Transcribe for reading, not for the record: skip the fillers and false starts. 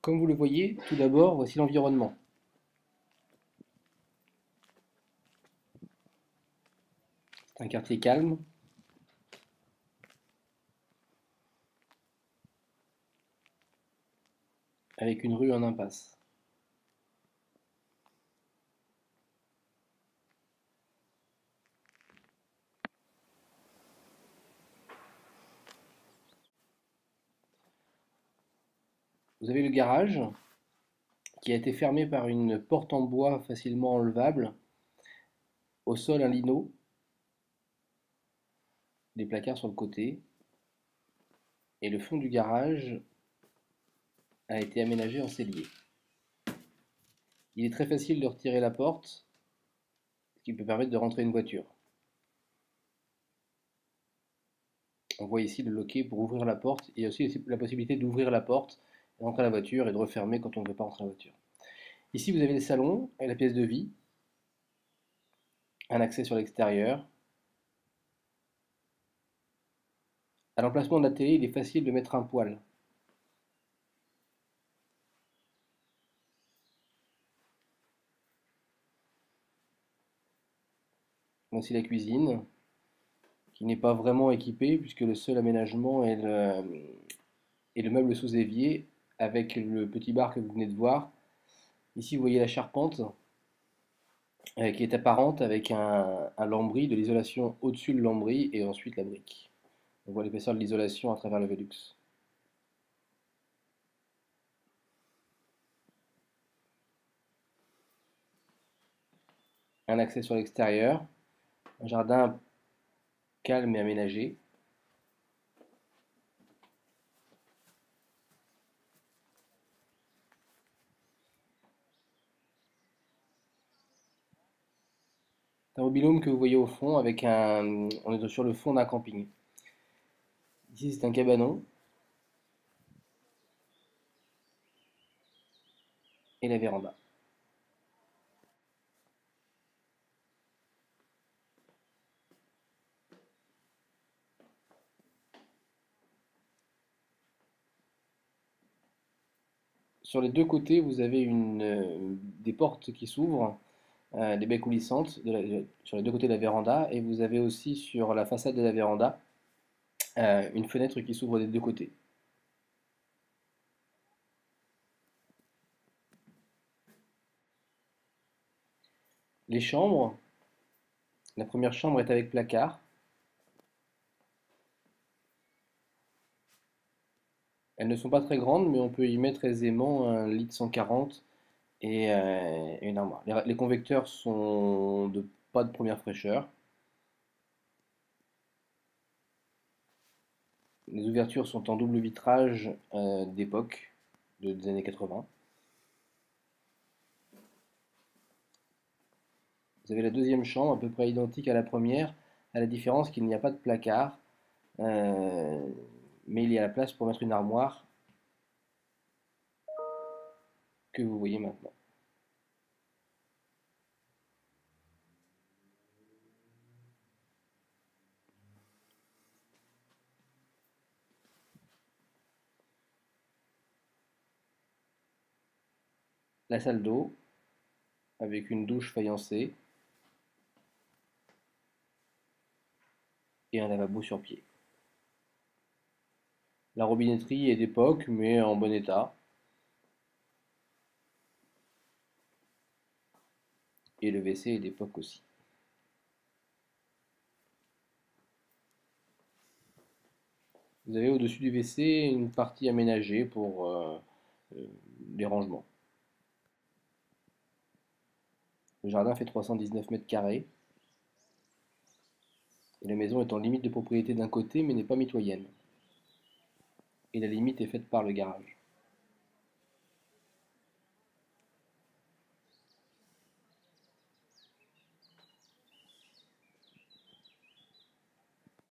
Comme vous le voyez, tout d'abord, voici l'environnement. C'est un quartier calme, avec une rue en impasse. Vous avez le garage, qui a été fermé par une porte en bois facilement enlevable, au sol un lino, des placards sur le côté, et le fond du garage a été aménagé en cellier. Il est très facile de retirer la porte, ce qui peut permettre de rentrer une voiture. On voit ici le loquet pour ouvrir la porte. Il y a aussi la possibilité d'ouvrir la porte, rentrer la voiture et de refermer quand on ne veut pas rentrer la voiture. Ici, vous avez le salon et la pièce de vie, un accès sur l'extérieur. À l'emplacement de la télé, il est facile de mettre un poêle. Voici la cuisine, qui n'est pas vraiment équipée, puisque le seul aménagement est le meuble sous évier, avec le petit bar que vous venez de voir. Ici, vous voyez la charpente, qui est apparente avec un lambris, de l'isolation au-dessus de lambris, et ensuite la brique. On voit l'épaisseur de l'isolation à travers le Velux. Un accès sur l'extérieur, un jardin calme et aménagé. Un mobil-home que vous voyez au fond, on est sur le fond d'un camping. Ici, c'est un cabanon et la véranda. Sur les deux côtés, vous avez des portes qui s'ouvrent, des baies coulissantes sur les deux côtés de la véranda, et vous avez aussi sur la façade de la véranda une fenêtre qui s'ouvre des deux côtés. Les chambres, la première chambre est avec placard. Elles ne sont pas très grandes, mais on peut y mettre aisément un lit de 140 et une armoire. Les convecteurs sont pas de première fraîcheur. Les ouvertures sont en double vitrage d'époque, des années 80. Vous avez la deuxième chambre, à peu près identique à la première, à la différence qu'il n'y a pas de placard, euh, mais il y a la place pour mettre une armoire que vous voyez maintenant. La salle d'eau, avec une douche faïencée et un lavabo sur pied. La robinetterie est d'époque, mais en bon état, et le WC est d'époque aussi. Vous avez au-dessus du WC une partie aménagée pour euh, les rangements. Le jardin fait 319 mètres carrés et la maison est en limite de propriété d'un côté mais n'est pas mitoyenne. Et la limite est faite par le garage.